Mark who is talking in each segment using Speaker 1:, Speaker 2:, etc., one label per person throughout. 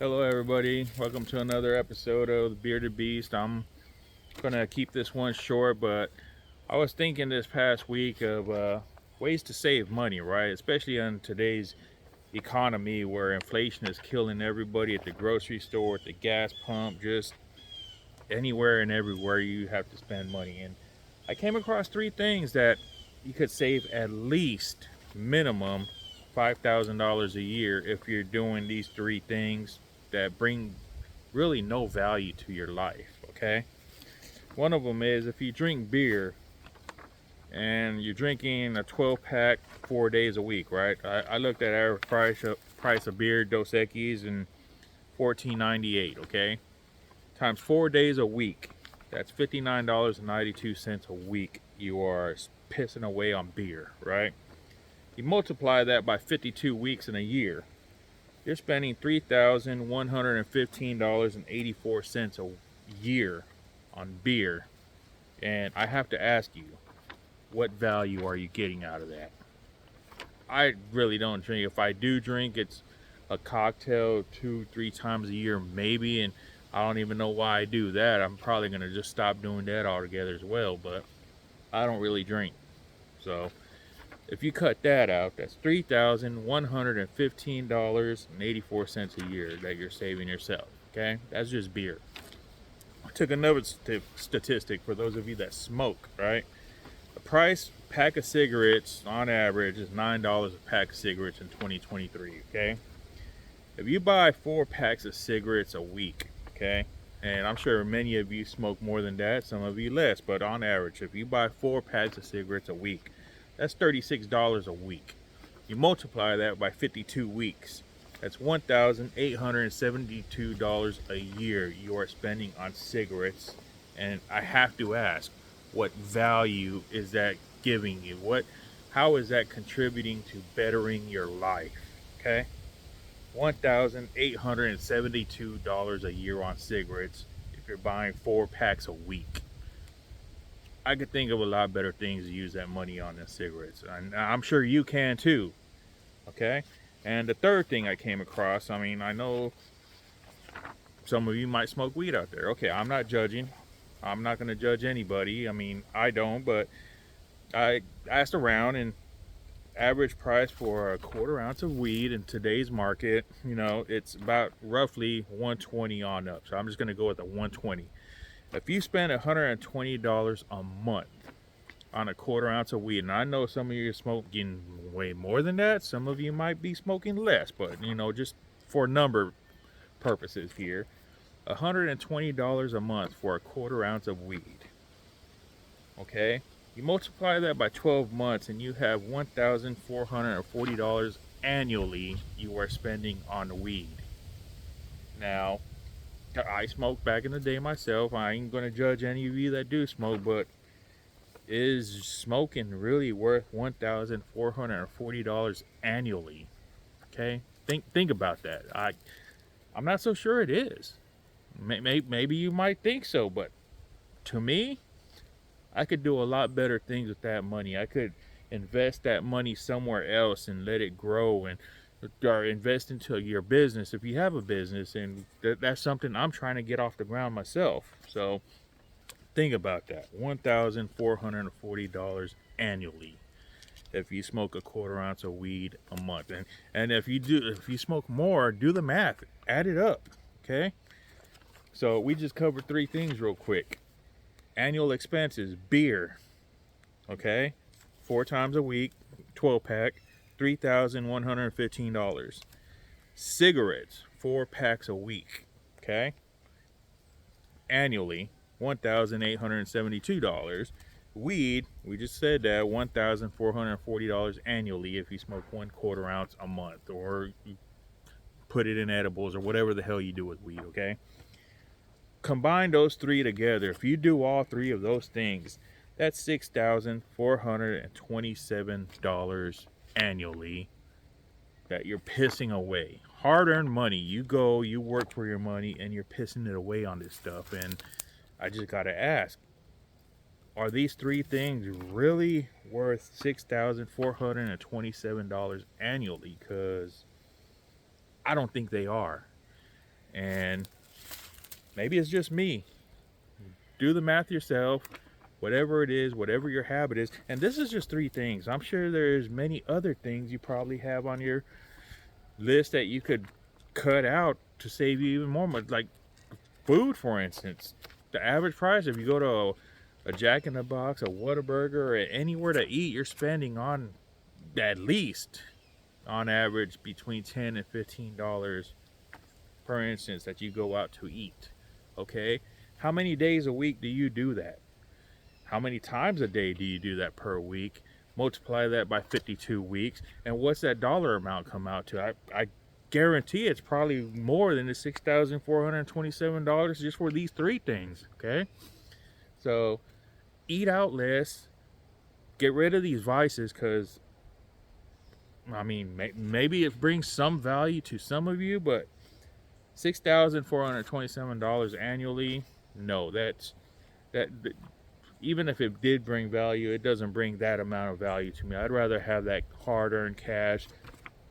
Speaker 1: Hello, everybody. Welcome to another episode of the Bearded Beast. I'm gonna keep this one short, but I was thinking this past week of ways to save money, right? Especially in today's economy where inflation is killing everybody at the grocery store, at the gas pump, just anywhere and everywhere you have to spend money. And I came across three things that you could save at least minimum $5,000 a year if you're doing these three things that bring really no value to your life. Okay, one of them is if you drink beer and you're drinking a 12 pack 4 days a week, right? I looked at average price of beer Dos Equis and 14.98. Okay, times 4 days a week, that's $59.92 a week you are pissing away on beer, right? You multiply that by 52 weeks in a year, you're spending $3,115.84 a year on beer. And I have to ask you, what value are you getting out of that? I really don't drink. If I do drink, it's a cocktail 2, 3 times a year, maybe. And I don't even know why I do that. I'm probably going to just stop doing that altogether as well. But I don't really drink. So if you cut that out, that's $3,115.84 a year that you're saving yourself. Okay, that's just beer. I took another statistic for those of you that smoke. Right, the price pack of cigarettes on average is $9 a pack of cigarettes in 2023. Okay, if you buy 4 packs of cigarettes a week, okay, and I'm sure many of you smoke more than that, some of you less, but on average, if you buy 4 packs of cigarettes a week, that's $36 a week. You multiply that by 52 weeks. That's $1,872 a year you are spending on cigarettes. And I have to ask, what value is that giving you? How is that contributing to bettering your life? Okay? $1,872 a year on cigarettes if you're buying 4 packs a week. I could think of a lot better things to use that money on than cigarettes. And I'm sure you can too. Okay? And the third thing I came across, I mean, I know some of you might smoke weed out there. Okay, I'm not judging. I'm not going to judge anybody. I mean, I don't, but I asked around, and average price for a quarter ounce of weed in today's market, it's about roughly 120 on up. So I'm just going to go with the 120. If you spend $120 a month on a quarter ounce of weed, and I know some of you are smoking way more than that, some of you might be smoking less, but just for number purposes here, $120 a month for a quarter ounce of weed. Okay, you multiply that by 12 months and you have $1,440 annually you are spending on weed. Now, I smoked back in the day myself. I ain't gonna judge any of you that do smoke, but is smoking really worth $1,440 annually? Okay, think about that. I'm not so sure it is. Maybe you might think so, but to me, I could do a lot better things with that money. I could invest that money somewhere else and let it grow, and or invest into your business if you have a business, and that's something I'm trying to get off the ground myself. So think about that. $1,440 annually if you smoke a quarter ounce of weed a month. And if you smoke more, do the math. Add it up. Okay? So we just covered three things real quick. Annual expenses, beer, okay? 4 times a week, 12 pack, $3,115. Cigarettes, 4 packs a week, okay? Annually, $1,872. Weed, we just said that, $1,440 annually if you smoke 1/4 ounce a month, or you put it in edibles or whatever the hell you do with weed, okay? Combine those three together. If you do all three of those things, that's $6,427 annually that you're pissing away. Hard-earned money. You go, you work for your money, and you're pissing it away on this stuff. And I just gotta ask, are these three things really worth $6,427 annually? Because I don't think they are. And maybe it's just me. Do the math yourself, whatever it is, whatever your habit is. And this is just 3 things. I'm sure there's many other things you probably have on your list that you could cut out to save you even more money. Like food, for instance. The average price, if you go to a Jack in the Box, a Whataburger, or anywhere to eat, you're spending on at least, on average, between $10 and $15 per instance that you go out to eat. Okay? How many days a week do you do that? How many times a day do you do that per week? Multiply that by 52 weeks, and what's that dollar amount come out to? I guarantee it's probably more than the $6,427 just for these 3 things. Okay? So eat out less, get rid of these vices, because I mean, maybe it brings some value to some of you, but $6,427 annually, no, that even if it did bring value, it doesn't bring that amount of value to me. I'd rather have that hard-earned cash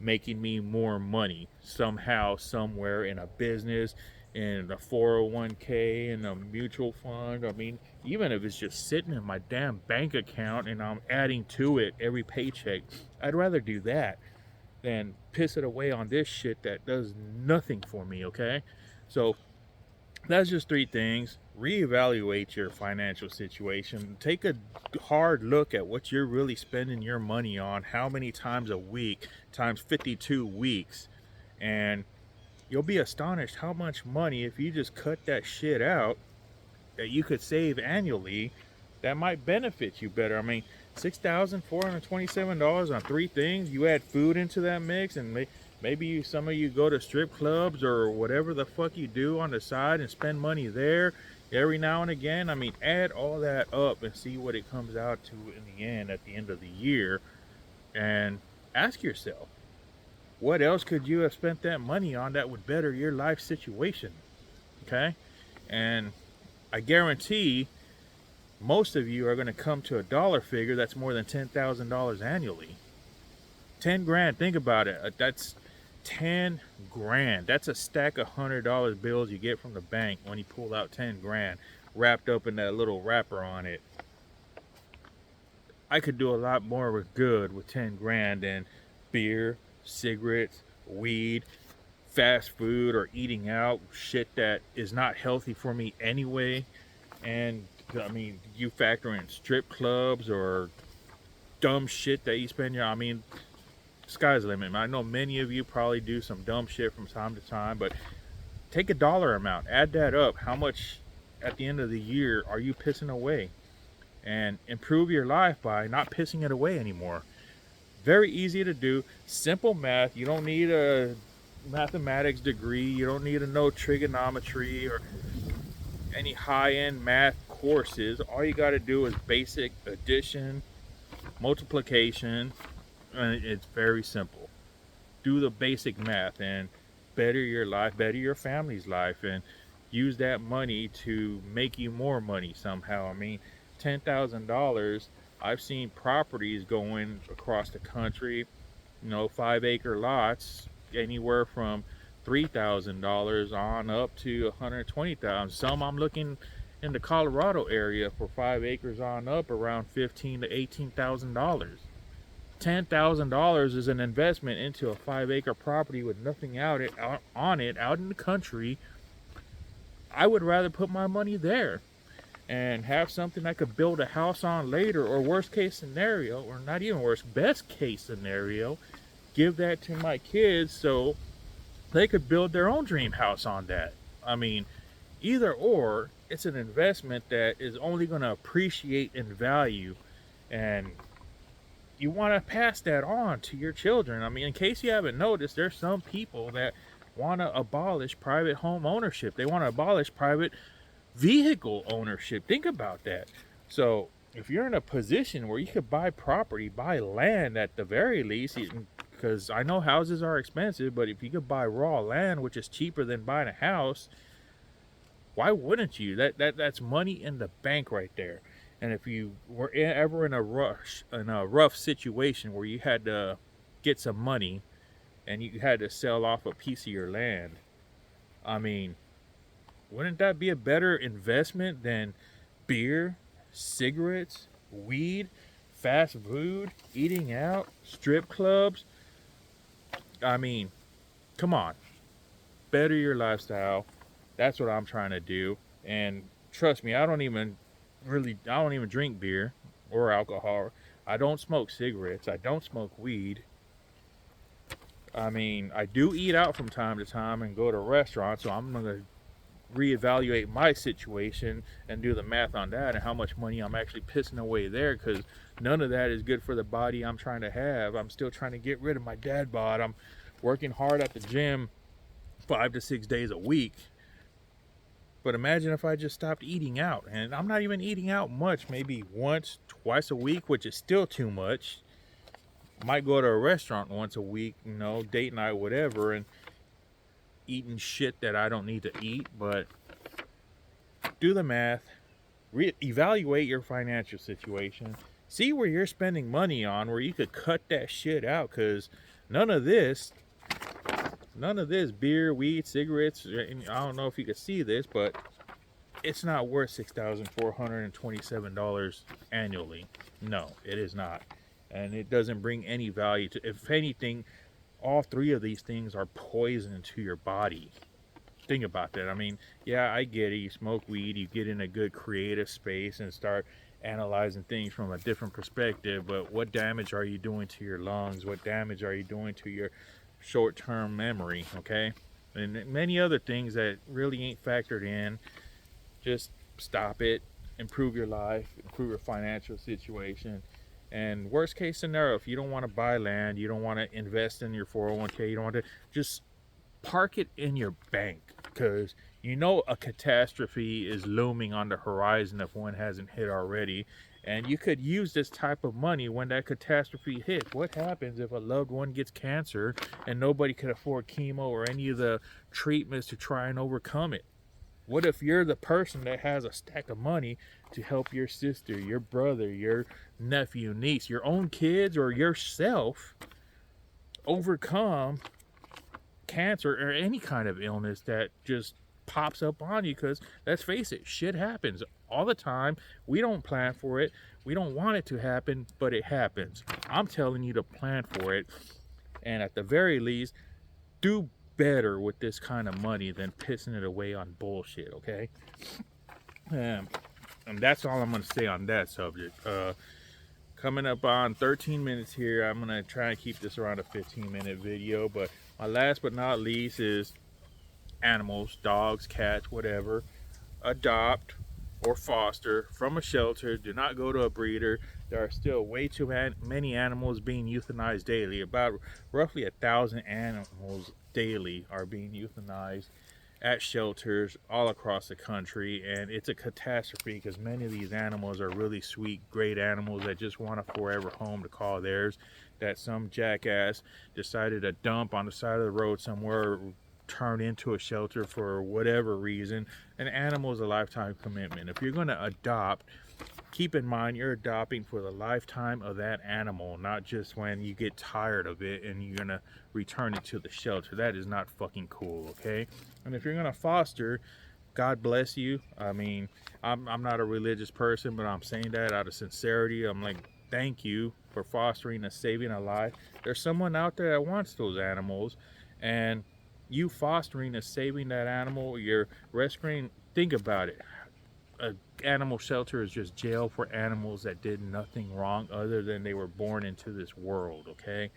Speaker 1: making me more money somehow, somewhere, in a business, in a 401k, in a mutual fund. I mean, even if it's just sitting in my damn bank account and I'm adding to it every paycheck, I'd rather do that than piss it away on this shit that does nothing for me. Okay, so that's just 3 things. Reevaluate your financial situation. Take a hard look at what you're really spending your money on, how many times a week, times 52 weeks, and you'll be astonished how much money, if you just cut that shit out, that you could save annually, that might benefit you better. I mean, $6,427 on 3 things. You add food into that mix, and maybe some of you go to strip clubs or whatever the fuck you do on the side and spend money there every now and again. I mean, add all that up and see what it comes out to in the end, at the end of the year, and ask yourself, what else could you have spent that money on that would better your life situation? Okay? And I guarantee most of you are going to come to a dollar figure that's more than $10,000 annually. 10 grand, think about it. That's 10 grand. That's a stack of $100 bills you get from the bank when you pull out 10 grand wrapped up in that little wrapper on it. I could do a lot more with good with 10 grand than beer, cigarettes, weed, fast food, or eating out, shit that is not healthy for me anyway. And I mean, you factor in strip clubs or dumb shit that you spend your, I mean, sky's the limit. I know many of you probably do some dumb shit from time to time, but take a dollar amount, add that up. How much at the end of the year are you pissing away? And improve your life by not pissing it away anymore. Very easy to do, simple math. You don't need a mathematics degree. You don't need to know trigonometry or any high-end math courses. All you got to do is basic addition, multiplication, and it's very simple. Do the basic math and better your life, better your family's life, and use that money to make you more money somehow. I mean, $10,000, I've seen properties going across the country, 5-acre lots, anywhere from $3,000 on up to $120,000. Some I'm looking in the Colorado area for 5 acres on up around $15,000 to $18,000. $10,000 is an investment into a 5-acre property with nothing out in the country. I would rather put my money there and have something I could build a house on later, or worst case scenario, or not even worst, best case scenario, give that to my kids so they could build their own dream house on that. I mean, either or, it's an investment that is only going to appreciate in value, and you want to pass that on to your children. I mean, in case you haven't noticed, there's some people that want to abolish private home ownership. They want to abolish private vehicle ownership. Think about that. So if you're in a position where you could buy property, buy land at the very least, because I know houses are expensive, but if you could buy raw land, which is cheaper than buying a house, why wouldn't you? That's money in the bank right there. And if you were ever in a rough situation where you had to get some money and you had to sell off a piece of your land, I mean, wouldn't that be a better investment than beer, cigarettes, weed, fast food, eating out, strip clubs? I mean, come on, better your lifestyle. That's what I'm trying to do. And trust me, I don't even drink beer or alcohol. I don't smoke cigarettes. I don't smoke weed. I mean, I do eat out from time to time and go to restaurants, so I'm going to reevaluate my situation and do the math on that and how much money I'm actually pissing away there, because none of that is good for the body I'm trying to have. I'm still trying to get rid of my dad bod. I'm working hard at the gym 5 to 6 days a week. But imagine if I just stopped eating out, and I'm not even eating out much, maybe once, twice a week, which is still too much. Might go to a restaurant once a week, date night, whatever, and eating shit that I don't need to eat. But do the math, evaluate your financial situation, see where you're spending money on, where you could cut that shit out, because none of this beer, weed, cigarettes, I don't know if you could see this, but it's not worth $6,427 annually. No, it is not. And it doesn't bring any value to, if anything, all three of these things are poison to your body. Think about that. I mean, yeah, I get it. You smoke weed, you get in a good creative space and start analyzing things from a different perspective, but what damage are you doing to your lungs? What damage are you doing to your short-term memory? Okay, and many other things that really ain't factored in. Just stop it, improve your life, improve your financial situation. And worst case scenario, if you don't want to buy land, you don't want to invest in your 401k, you don't want to, just park it in your bank, because a catastrophe is looming on the horizon if one hasn't hit already. And you could use this type of money when that catastrophe hits. What happens if a loved one gets cancer and nobody can afford chemo or any of the treatments to try and overcome it? What if you're the person that has a stack of money to help your sister, your brother, your nephew, niece, your own kids, or yourself overcome cancer or any kind of illness that just pops up on you? Because let's face it, shit happens all the time. We don't plan for it. We don't want it to happen, but it happens. I'm telling you to plan for it, and at the very least, do better with this kind of money than pissing it away on bullshit. Okay, and that's all I'm going to say on that subject. Coming up on 13 minutes here. I'm going to try and keep this around a 15-minute video, but my last but not least is animals, dogs, cats, whatever. Adopt or foster from a shelter. Do not go to a breeder. There are still way too many animals being euthanized daily. About roughly 1,000 animals daily are being euthanized at shelters all across the country, and it's a catastrophe because many of these animals are really sweet, great animals that just want a forever home to call theirs, that some jackass decided to dump on the side of the road somewhere, turn into a shelter for whatever reason. An animal is a lifetime commitment. If you're going to adopt, keep in mind you're adopting for the lifetime of that animal, not just when you get tired of it and you're going to return it to the shelter. That is not fucking cool, okay? And if you're going to foster, God bless you. I mean, I'm not a religious person, but I'm saying that out of sincerity. I'm like, thank you for fostering and saving a life. There's someone out there that wants those animals, and you fostering and saving that animal, you're rescuing. Think about it. An animal shelter is just jail for animals that did nothing wrong other than they were born into this world, okay?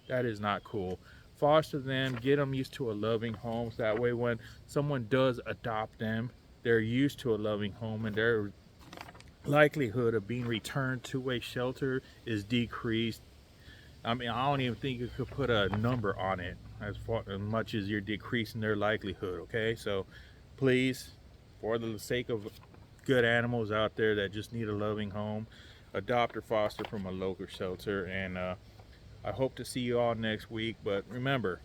Speaker 1: That is not cool. Foster them, get them used to a loving home, so that way when someone does adopt them, they're used to a loving home, and their likelihood of being returned to a shelter is decreased. I mean, I don't even think you could put a number on it as much as you're decreasing their likelihood, okay? So please, for the sake of good animals out there that just need a loving home, adopt or foster from a local shelter. And I hope to see you all next week. But remember,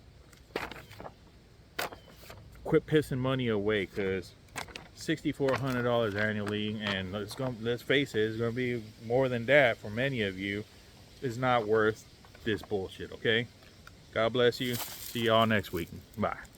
Speaker 1: quit pissing money away, because $6,400 annually, and let's face it, it's going to be more than that for many of you, is not worth this bullshit, okay? God bless you. See y'all next week. Bye.